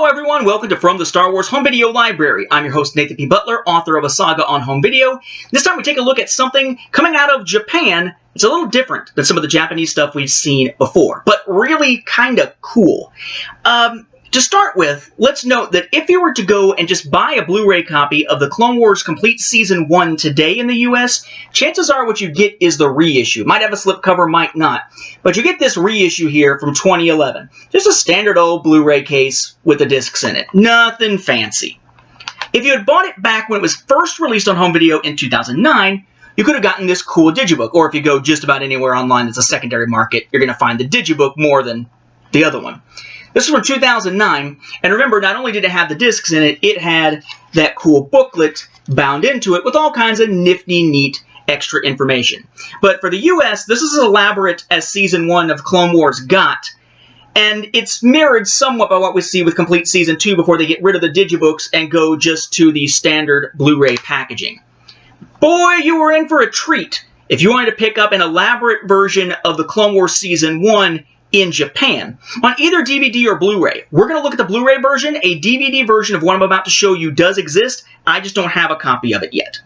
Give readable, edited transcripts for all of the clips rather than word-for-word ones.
Hello everyone, welcome to From the Star Wars Home Video Library. I'm your host Nathan P. Butler, author of A Saga on Home Video. This time we take a look at something coming out of Japan. It's a little different than some of the Japanese stuff we've seen before, but really kind of cool. To start with, let's note that if you were to go and just buy a Blu-ray copy of the Clone Wars Complete Season 1 today in the US, chances are what you get is the reissue. Might have a slipcover, might not. But you get this reissue here from 2011. Just a standard old Blu-ray case with the discs in it. Nothing fancy. If you had bought it back when it was first released on home video in 2009, you could have gotten this cool digibook. Or if you go just about anywhere online as a secondary market, you're going to find the digibook more than the other one. This is from 2009, and remember, not only did it have the discs in it, it had that cool booklet bound into it with all kinds of nifty, neat extra information. But for the US, this is as elaborate as Season 1 of Clone Wars got, and it's mirrored somewhat by what we see with Complete Season 2 before they get rid of the digibooks and go just to the standard Blu-ray packaging. Boy, you were in for a treat if you wanted to pick up an elaborate version of the Clone Wars Season 1 in Japan, on either DVD or Blu-ray. We're going to look at the Blu-ray version. A DVD version of what I'm about to show you does exist. I just don't have a copy of it yet.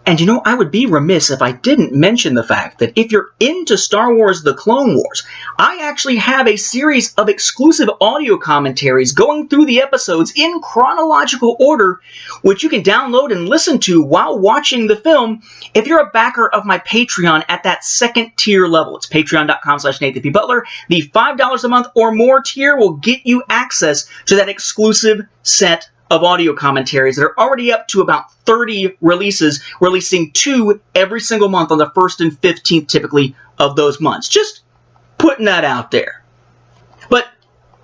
And you know, I would be remiss if I didn't mention the fact that if you're into Star Wars The Clone Wars, I actually have a series of exclusive audio commentaries going through the episodes in chronological order, which you can download and listen to while watching the film if you're a backer of my Patreon at that second tier level. It's patreon.com/NathanPButler. The $5 a month or more tier will get you access to that exclusive set of audio commentaries that are already up to about 30 releases, releasing 2 every single month on the 1st and 15th typically of those months. Just putting that out there. But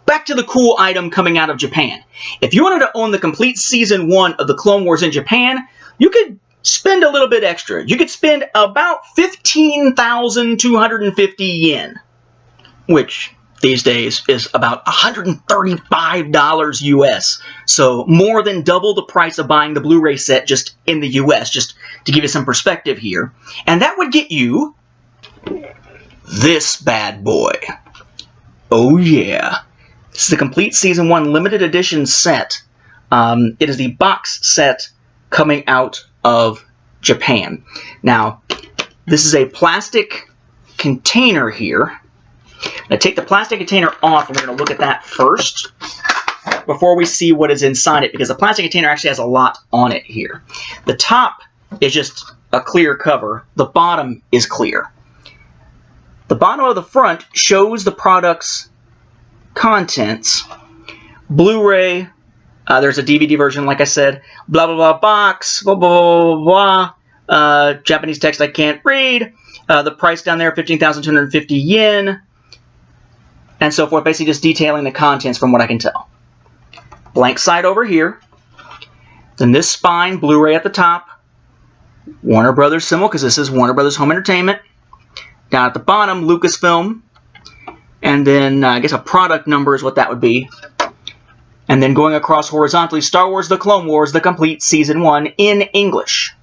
back to the cool item coming out of Japan. If you wanted to own the complete Season 1 of the Clone Wars in Japan, you could spend a little bit extra. You could spend about 15,250 yen, which these days is about $135 US. So more than double the price of buying the Blu-ray set just in the US, just to give you some perspective here. And that would get you this bad boy. Oh yeah. This is the Complete Season 1 limited edition set. It is the box set coming out of Japan. Now, this is a plastic container here. Now take the plastic container off, and we're going to look at that first before we see what is inside it, because the plastic container actually has a lot on it here. The top is just a clear cover. The bottom is clear. The bottom of the front shows the product's contents. Blu-ray, there's a DVD version, like I said, blah, blah, blah, box, blah, blah, blah, blah, Japanese text I can't read, the price down there, 15,250 yen, and so forth, basically just detailing the contents from what I can tell. Blank side over here. Then this spine, Blu-ray at the top. Warner Brothers symbol, because this is Warner Brothers Home Entertainment. Down at the bottom, Lucasfilm. And then, I guess a product number is what that would be. And then going across horizontally, Star Wars The Clone Wars, the complete Season 1 in English.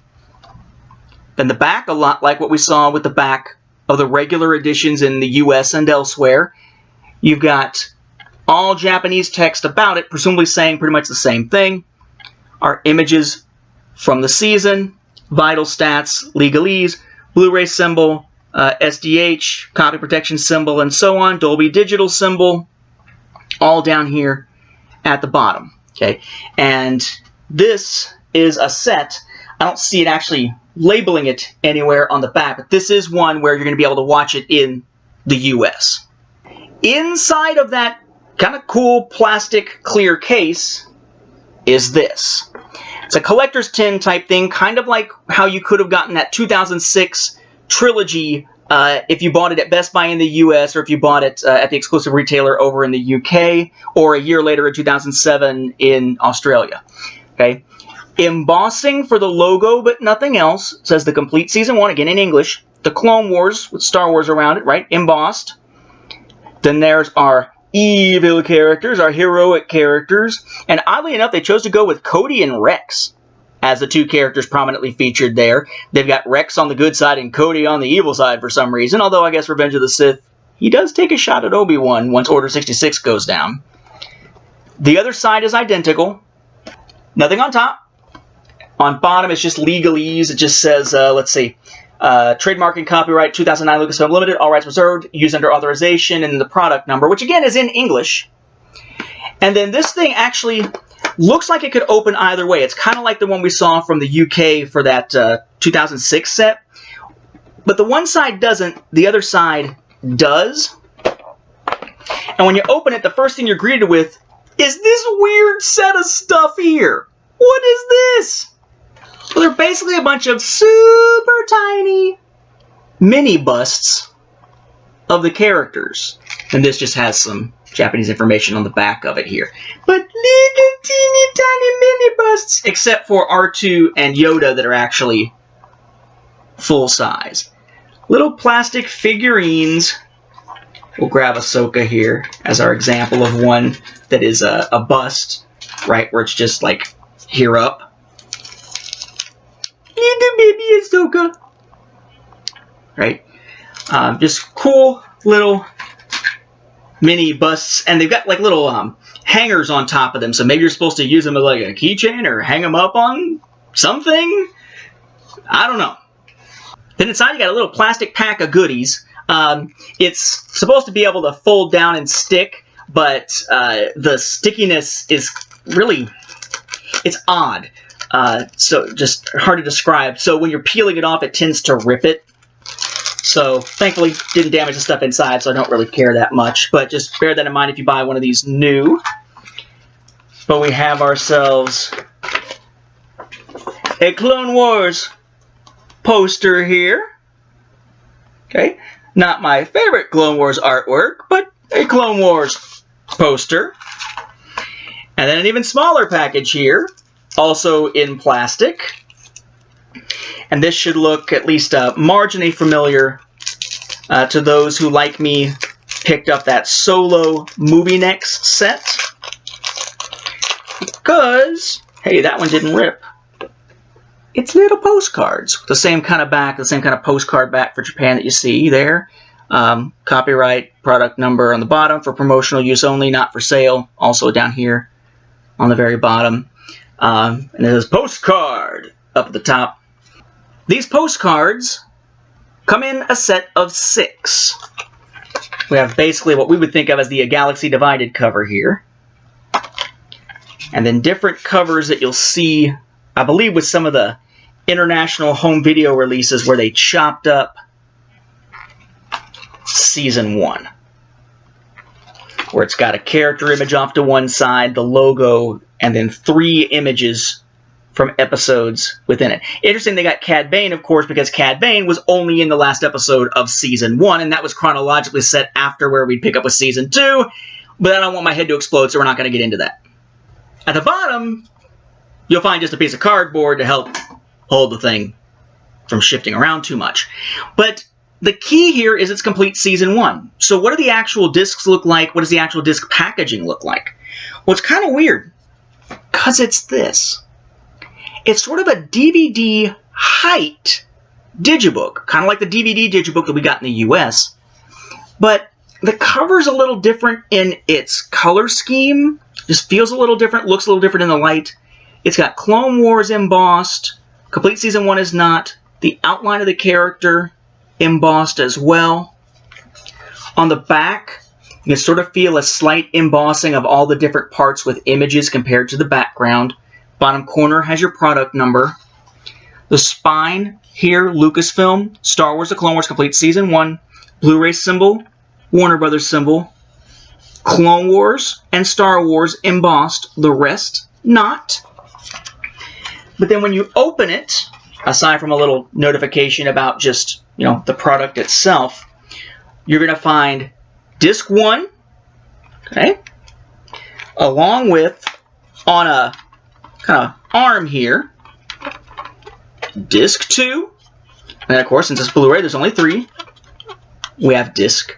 Then the back, a lot like what we saw with the back of the regular editions in the US and elsewhere. You've got all Japanese text about it, presumably saying pretty much the same thing. Our images from the season, vital stats, legalese, Blu-ray symbol, SDH, copy protection symbol, and so on, Dolby Digital symbol, all down here at the bottom. Okay, and this is a set. I don't see it actually labeling it anywhere on the back, but this is one where you're going to be able to watch it in the US. Inside of that kind of cool plastic clear case is this. It's a collector's tin type thing, kind of like how you could have gotten that 2006 trilogy if you bought it at Best Buy in the US, or if you bought it at the exclusive retailer over in the UK, or a year later in 2007 in Australia. Okay, embossing for the logo, but nothing else. It says the complete Season 1, again in English. The Clone Wars with Star Wars around it, right? Embossed. Then there's our evil characters, our heroic characters. And oddly enough, they chose to go with Cody and Rex as the two characters prominently featured there. They've got Rex on the good side and Cody on the evil side for some reason. Although I guess Revenge of the Sith, he does take a shot at Obi-Wan once Order 66 goes down. The other side is identical. Nothing on top. On bottom, it's just legalese. It just says, let's see, trademark and copyright 2009 Lucasfilm Limited, all rights reserved, used under authorization, and the product number, which again is in English. And then this thing actually looks like it could open either way. It's kind of like the one we saw from the UK for that 2006 set. But the one side doesn't, the other side does. And when you open it, the first thing you're greeted with is this weird set of stuff here. What is this? Well, they're basically a bunch of super tiny mini busts of the characters. And this just has some Japanese information on the back of it here. But little teeny tiny mini busts, except for R2 and Yoda that are actually full size. Little plastic figurines. We'll grab Ahsoka here as our example of one that is a bust, right, where it's just like here up. Little baby Ahsoka. Right? Just cool little mini busts, and they've got like little hangers on top of them, so maybe you're supposed to use them as like a keychain or hang them up on something. I don't know. Then inside you got a little plastic pack of goodies. It's supposed to be able to fold down and stick, but the stickiness is really, it's odd. So just hard to describe. So when you're peeling it off, it tends to rip it. So thankfully didn't damage the stuff inside, so I don't really care that much. But just bear that in mind if you buy one of these new. But we have ourselves a Clone Wars poster here. Okay, not my favorite Clone Wars artwork, but a Clone Wars poster. And then an even smaller package here, also in plastic. And this should look at least marginally familiar to those who, like me, picked up that Solo Movie Next set. Because, hey, that one didn't rip. It's little postcards with the same kind of back, the same kind of postcard back for Japan that you see there. Copyright, product number on the bottom for promotional use only, not for sale. Also down here on the very bottom. And it says postcard up at the top. These postcards come in a set of 6. We have basically what we would think of as the Galaxy Divided cover here. And then different covers that you'll see, I believe, with some of the international home video releases where they chopped up Season 1. Where it's got a character image off to one side, the logo, and then 3 images from episodes within it. Interesting, they got Cad Bane, of course, because Cad Bane was only in the last episode of Season 1, and that was chronologically set after where we'd pick up with Season 2, but I don't want my head to explode, so we're not going to get into that. At the bottom, you'll find just a piece of cardboard to help hold the thing from shifting around too much. But the key here is it's complete Season 1. So what do the actual discs look like? What does the actual disc packaging look like? Well, it's kind of weird, because it's this. It's sort of a DVD height digibook, kind of like the DVD digibook that we got in the US. But the cover's a little different in its color scheme. Just feels a little different, looks a little different in the light. It's got Clone Wars embossed. Complete Season 1 is not. The outline of the character embossed as well. On the back, you can sort of feel a slight embossing of all the different parts with images compared to the background. Bottom corner has your product number. The spine here, Lucasfilm, Star Wars The Clone Wars Complete Season 1, Blu-ray symbol, Warner Brothers symbol, Clone Wars and Star Wars embossed, the rest not. But then when you open it, aside from a little notification about just, the product itself, you're going to find Disc 1, okay, along with, on a kind of arm here, Disc 2, and of course, since it's Blu-ray, there's only 3, we have Disc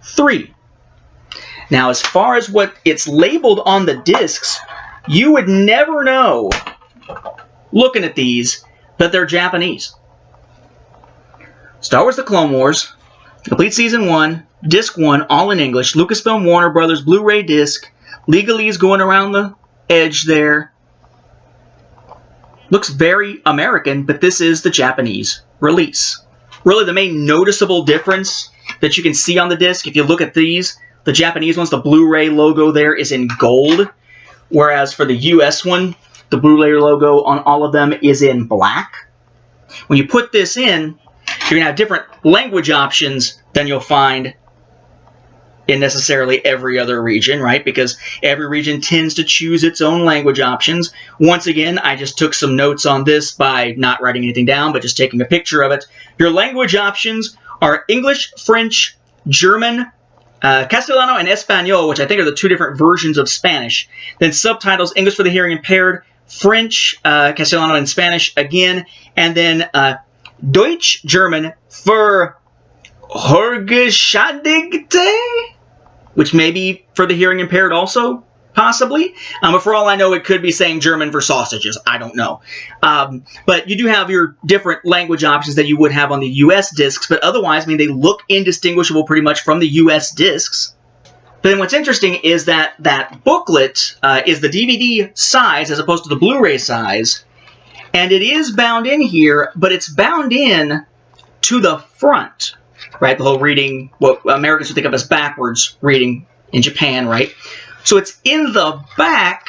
3. Now, as far as what it's labeled on the discs, you would never know, looking at these, that they're Japanese. Star Wars The Clone Wars, Complete Season 1, Disc 1, all in English, Lucasfilm Warner Brothers Blu-ray disc, legalese going around the edge there. Looks very American, but this is the Japanese release. Really, the main noticeable difference that you can see on the disc, if you look at these, the Japanese ones, the Blu-ray logo there is in gold, whereas for the US one, the Blu-ray logo on all of them is in black. When you put this in, you're going to have different language options than you'll find in necessarily every other region, right? Because every region tends to choose its own language options. Once again, I just took some notes on this by not writing anything down, but just taking a picture of it. Your language options are English, French, German, Castellano, and Espanol, which I think are the two different versions of Spanish. Then subtitles, English for the hearing impaired, French, Castellano, and Spanish again, and then Deutsch, German for Hörgeschädigte, which may be for the hearing impaired also, possibly. But for all I know, it could be saying German for sausages. I don't know. But you do have your different language options that you would have on the US discs, but otherwise, I mean, they look indistinguishable pretty much from the US discs. But then what's interesting is that that booklet is the DVD size as opposed to the Blu-ray size, and it is bound in here, but it's bound in to the front. Right, the whole reading, what Americans would think of as backwards reading in Japan, right? So it's in the back,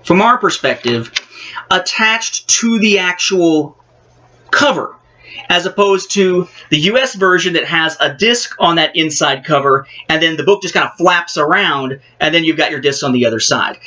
from our perspective, attached to the actual cover, as opposed to the US version that has a disc on that inside cover, and then the book just kind of flaps around, and then you've got your disc on the other side.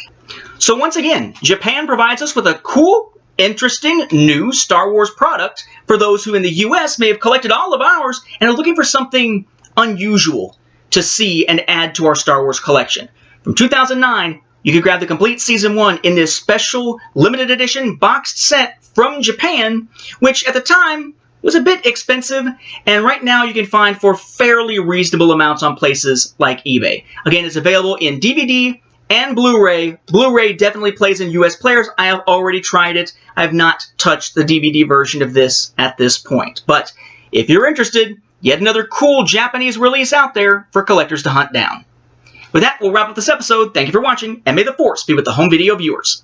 So once again, Japan provides us with a cool, interesting new Star Wars product for those who in the US may have collected all of ours and are looking for something unusual to see and add to our Star Wars collection. From 2009, you can grab the complete Season 1 in this special limited edition boxed set from Japan, which at the time was a bit expensive, and right now you can find for fairly reasonable amounts on places like eBay. Again, it's available in DVD and Blu-ray. Blu-ray definitely plays in US players. I have already tried it. I have not touched the DVD version of this at this point. But if you're interested, yet another cool Japanese release out there for collectors to hunt down. With that, we'll wrap up this episode. Thank you for watching, and may the Force be with the home video viewers.